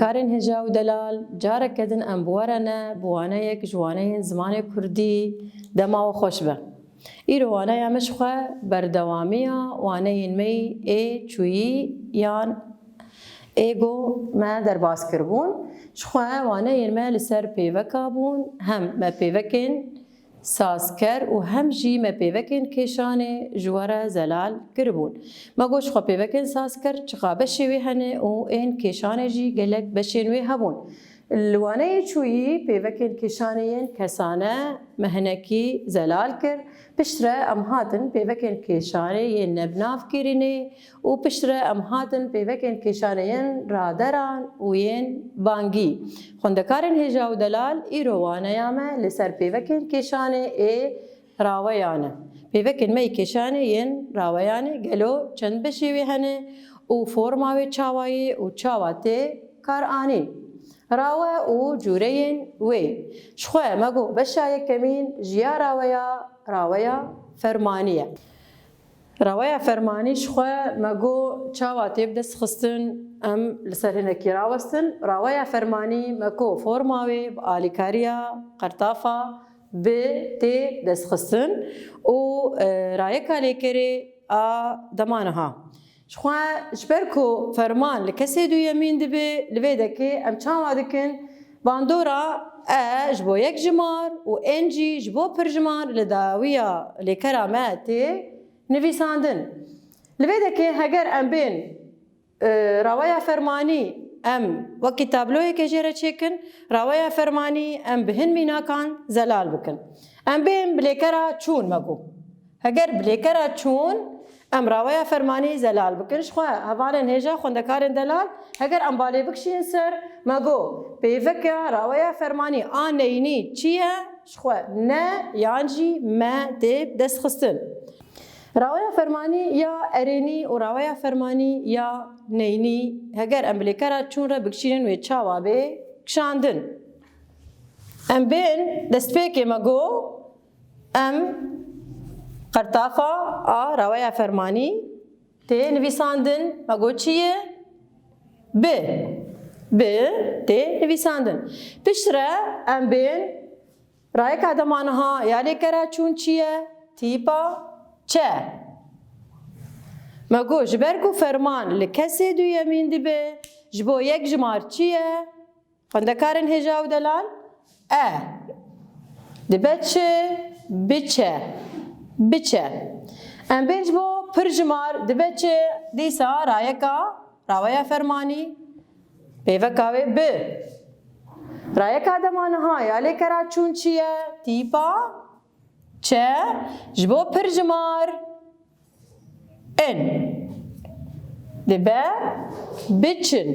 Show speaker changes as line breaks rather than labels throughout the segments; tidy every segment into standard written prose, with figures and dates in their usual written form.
خوندکارên hêja û delal carek kedin em bi we re ne bi waneyek ji waneyên zimanê Kurdî dema we xweş be. Îro waneya me ji xwe berdewamiya waneyên me ê çûyî yan êgo me derbas kiribûn. Ji xwe waneyên me li ser pêveka bûn, hem me pêvekên sazker û hem jî me pêvekên kêşanê ji we re zelal kiribûn. Me got ji xwe pêvekên sazker çiqa beşê wê hene û ên kêşanê jî gelek beşên wê hebûn. Li waneyê çûyî pêvekên kêşanê yên kesane me hinekî zelal kir. Pişt re em hatin pêvekên kêşanê yên nebnav kirînê û pişt re em hatin pêvekên kêşanê yên raderan û yên bangî. Xwendekarên hêja û delal îro waneya me li ser pêvekên kêşanê ê raweyan e. Pêvekên me ê kêşanê yên raweyanê gelo çend beşê wê hene û forma wê çawayê û çawa tê kar anîn. Rawe û cûreyên wê. Ji xwe me got beşa yekemîn ji ya raweya fermanî ye. Raweya fermanî ji xwe me got çawa tê bi dest xistin em li ser hinekî rawestin. Raweya fermanî me got forma wê bi alîkariya qertafa bi tê dest xistin û rayeka lêkerê a dema niha. Ji xwe ji ber ku ferman li kesê duyemîn dibe li vê dekê em çawa dikin bandora e ji bo yek jimar û ên jî ji bo pir jimar li dawiya lêkera me tê nivîsandin. Li vê dekê heger em bên raweya fermanî em wekî tabloyekê jê re çêkin, raweya fermanî em bi hin mînakan zelal bikin. Em bên bi lêkera çûn me got. Heger bi lêkera çûn em raweya fermanî zelal bikin. Ji xwe hevalên hêja xwendekarên delal heger em balê bikişînin ser me got pêveka raweya fermanî a neynî çi ye? Ji xwe ne yan jî me tê dest xistin. Raweya fermanî ya erênî û raweya fermanî ya neynî heger em bi lêkera çûn re bikişînin wê çawa bê kişandin. Em bên destpêkê me got em qertafa a raweya fermanî tê nivîsandin. Me got çi ye? Bi tê nivîsandin. Pişt re em bên rayeka dema niha ya lêkera çûn çi ye? Tîpa çe. Me got ji ber ku ferman li kesê duyemîn dibe ji bo yek jimar çi ye? Xwendekarên hêja û delal e. Dibe çi? Biçe. Biçe. Em bên ji bo pir jimar dibe çi? Dîsa rayeka raweya fermanî pêveka wê bi. Rayeka dema niha ya lêkera çûn çi ye? Tîpa çe. Ji bo pir jimar en. Dibe biçin.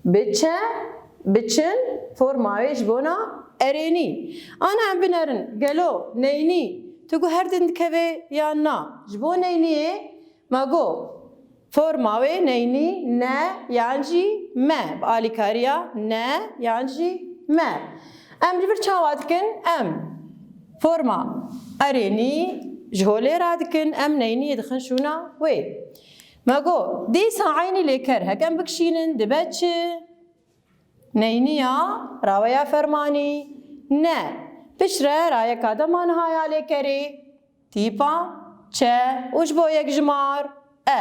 Biçe, biçin forma wê ji bona erênî. Ana em binerin gelo neynî tu got her din dikeve yan na. Ji bo neyniyê me got forma wê neynî ne yan jî me bi alîkariya ne yan jî me. Em ji vir çawa dikin em forma erênî ji holê radikin em neyniyê dixin şûna wê. Me got dîsa aynî lêker hekem bikişînin dibe çi? Neyniya raweya fermanî ne. Pişt re rayeka dema niha ya lêkerê tîpa çe û ji bo yek jimar e.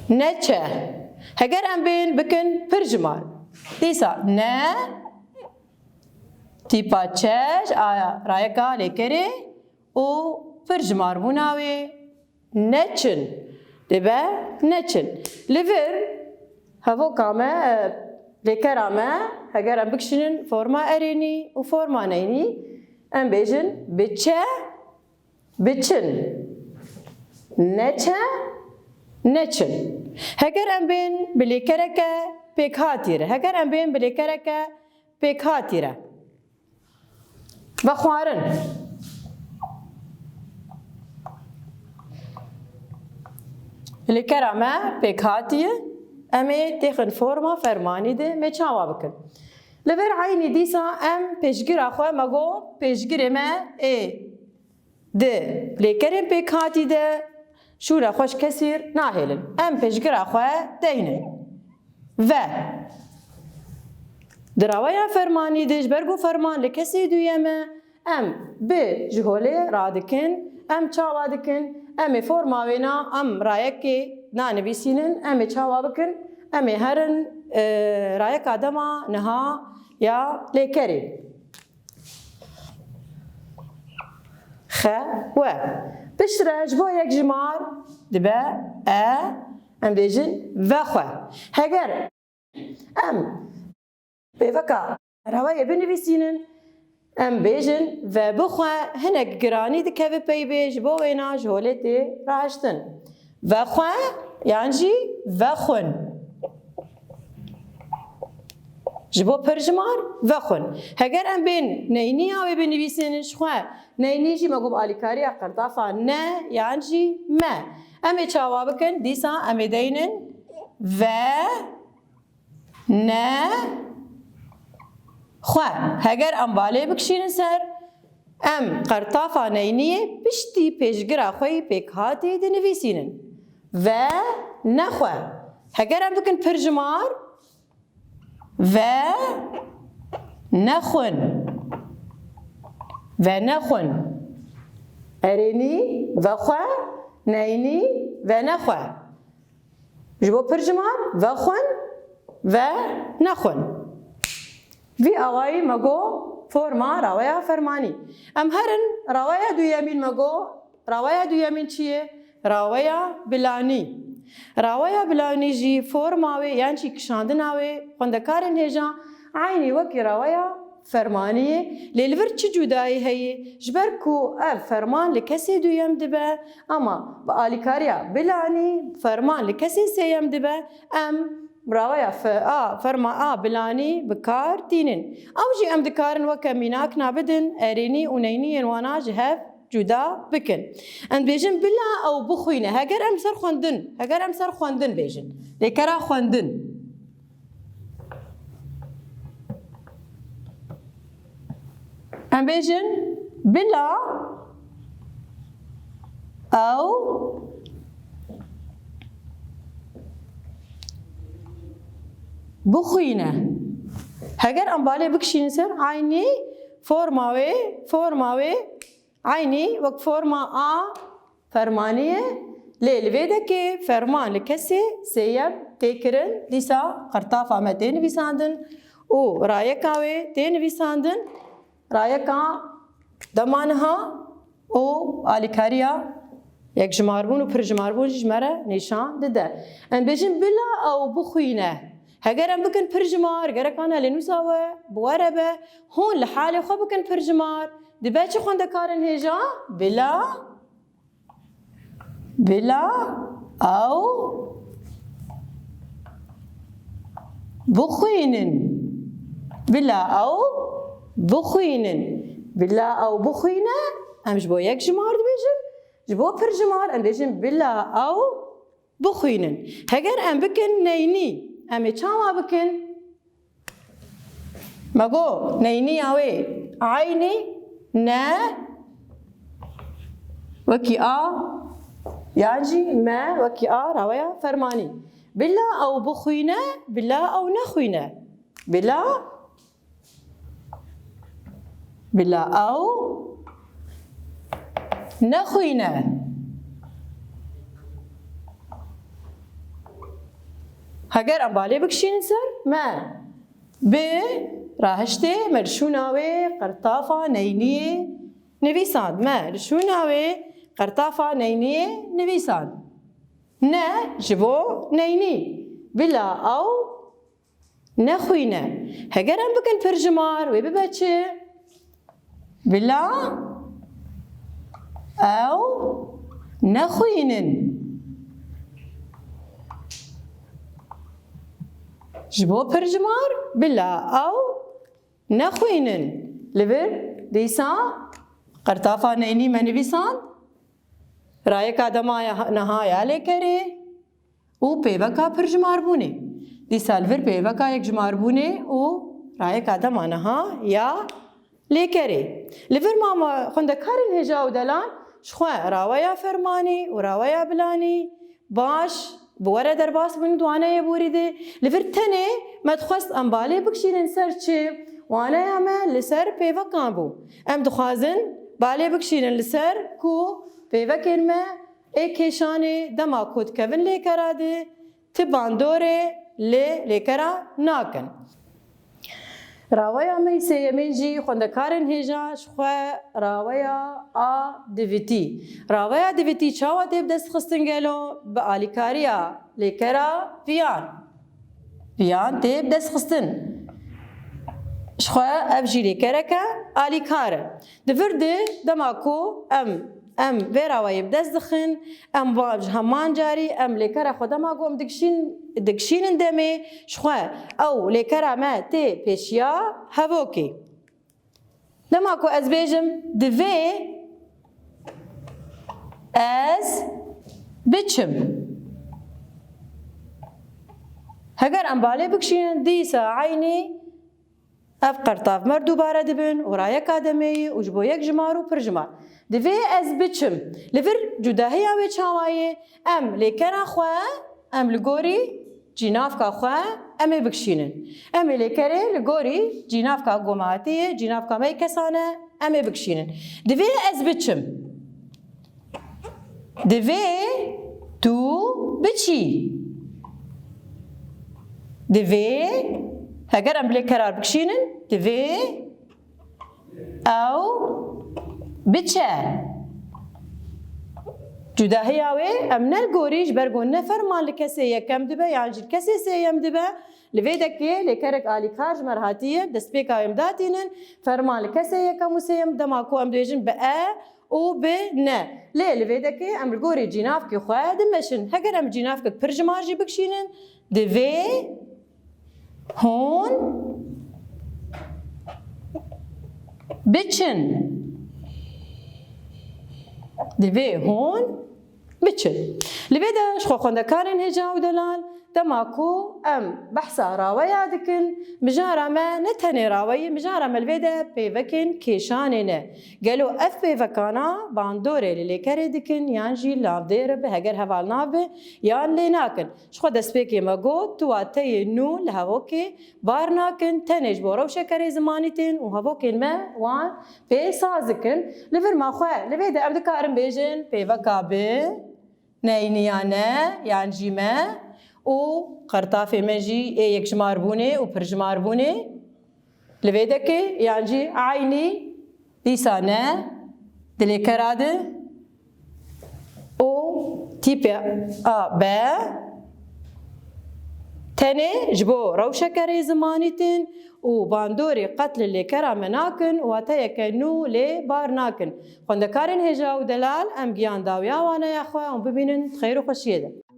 Neçe. Heger em bên bikin pir jimar. Dîsa ne tîpa çe aya rayeka lêkerê û pir jimar bûna wê neçin. Dibe neçin. Li vir hevoka me lêkera me heger em bikişînin forma erênî û forma neynî em bêjin biçe biçin. Neçe neçin. Heger em bên bi lêkereke pêkhatî re. Heger em bên bi lêkereke pêkhatî re. Vexwarin. Lêkera me pêkhatiye em ê têxin forma fermanî de me çawa bikin. Li vir aynî dîsa em pêşgira xwe me got pêşgirê me ê di lêkerên pêkhatî de şûra xweş kesîr nahêlin. Em pêşgira xwe deynin. Ve دراويا فرماني ديش برگو فرمان لكسي دويمه ام بجهوله رادكن ام چاوا دكن ام فرماوينا ام رايكي نانويسينن ام چاوا بكن ام هرن رايك آدما نها يا ليكري خ و بشرج بو يك جمار دبا ام بيجن وخو هگر ام بيفكا روايه بنويسينن ام بيجن و بخو هنك جراني دكه بيبيج بو وينا جولتي راجتن وخو يعني وخون جبو پرجمار وخون هگر ام بين نيني او بنويسينن شخو نيني جي مگو باليكاري قرطافا نه يعني ما ام چاوا بكن ديسا ام دينن و نه خو هگر ام بالي بکشین سر ام قرطافا نینیه پشتی پیشگرا خوی پیکهاتی دنویسینن و نخو هگر ام بکن پرجمار و نخون و نخون ارینی و خو نینی و نخو جبو پرجمار و خون و نخون في أواي مجو فورما رواية فرماني أم هرن رواية دو يمين مجو رواية دو يمين شيء رواية بلاني رواية بلاني جي فورماوي يعني شي كشاندناوي خندكارن هجا عيني وكي رواية فرمانية للفر چه جداي هي جبركو فرمان لكسي دو يم دبا أما بآليكاريا بلاني فرمان لكسي سيم دبا أم براوية فرما بلاني بكار تينن أو جي أم دكارن وكميناك نابدن أريني ونيني وانا جهف جدا بكن أن بيجن بلا أو بخوينة هجر أم سر خوندن هجر أم سر خوندن بيجن لكرا خوندن أم بيجن بلا أو بخوينه هگر ام بالي بكشين سر عيني فورماوي عيني وك فورما فرمانية للفيدك فرمان لكسي سيب تكرن لسا قرطافة ما تين بيساندن و رايكاوي تين بيساندن رايكا دمانها و آليكاريا يك جماربون و پر جماربون جمارة نشان دده ان بيجن بلا او بخوينه هگر ام بکن پرجمار گر کانا لنوساوه بواربه هون لحاله خو بکن پرجمار دبا چه خونده کارن هجا بلا او بخوینن بلا او بخوینه ام جبو یک جمار دبیجن جبو پرجمار ام بیجن بلا او بخوینن هگر ام بکن نینی أمي چاوا بكن مگو نيني اوي عيني نا وكي يعني ما وكي رواية فرماني بلا أو بخوينا بلا أو نخوينا بلا أو نخوينا هگر ام بالي بكشين سر ما ب راهشتي مرشوناوي قرطافة نينية نويساند ما رشوناوي قرطافة نينية نويساند نا جبو نيني بلا أو نخوينا هگر ام بكن پرجمار وي ببچه بلا أو نخوينن جبو پرجمار بلا أو نخوينن لبر ديسا قرطافة نيني منويسان رايك آدما نهايا لكري و پیوکا پرجمار بونه ديسا لبر پیوکا یک جمار بونه و رايك آدما نهايا لكري لبر ماما خندكارن هجا و دلان شخوا راويا فرماني و راويا بلاني باش بوره درباس بن دوانه بوریده لفرتنه مدخست ام باله بکشین سر چه وانه همه لسر پیوه کان بو ام دخوازن باله بکشین لسر کو پیوه کرمه ای کشانه دما کود کون لیکراده تباندوره لیکرا ناکن راویا می سیمین جی خوندکارن هجاش خو راویا آ دیویتی راویا دیویتی چاوا دیب دست خستن گلو به آلیکاریا لیکرا پیان دیب دست خستن شخو افجی لیکرا که آلیکاره دفرده دماکو ام وراوی بدست دخن ام باج همان جاری ام لیکرا خدا ما گم دکشین دمی شخوا او لیکرا ما تی پیشیا هواکی دما کو از بیجم دوی از بچم هگر ام باله بکشین دیسا عینی اف قرطاف مر دوباره دبن ورا یک آدمی و جبو یک جمار و پر جمار دوی از بچم لفر جداهی آوی چاوایه ام لیکرا خواه ام لگوری جیناف کا خواه ام بکشینن ام لیکره لگوری جیناف کا گوماتیه جیناف کا می کسانه ام بکشینن دوی از بچم دوی تو بچی دوی هگر ام لیکرار بکشینن دوی او بچه جداهی آوی ام نلگوریش برگون نفرمان لکسی یکم دبه یعنی جل کسی سیم دبه لوی دکی لیکرک آلی کارج مرهاتیه دست پیک آیم داتینن فرمان لکسی یکم و سیم دماکو ام دویجن به او به نه لوی دکی ام لگوری جیناف که خواه دمشن هگر ام جیناف که پرجمار جی بکشینن دوی هون بچن دوی هون بچن لبدا شخو خوندکارن هجا و دلال دماکو ام بحثا راویا دکن مجارا ما نتنی راوی مجارا ملویدا پیوکن کشانه نه گلو اف پیوکانا باندوره لیکره دکن یان جی لافدیر به هگر هوال نابه یان لی ناکن شخو دست پیکی مگو تواتای نو لحوکی بار ناکن تنیج بورو شکری زمانی تین و هوکین ما وان پی سازکن لفر ما خواه لویدا ابدکارن بیجن پیوکا به نینیانه یان جی ما و قرطاف مجی یک جمار بونه و پر جمار بونه لویده که یعنی عینی دیسانه دلی کراده و تیپ آ با تنه جبو روشکری زمانی تن و باندوری قتل لی کرا مناکن و تا یکنو لی بار ناکن خوندکارن هجا و دلال ام گیان داویا وانه یا خواه ام ببینن خیر و خوشیه ده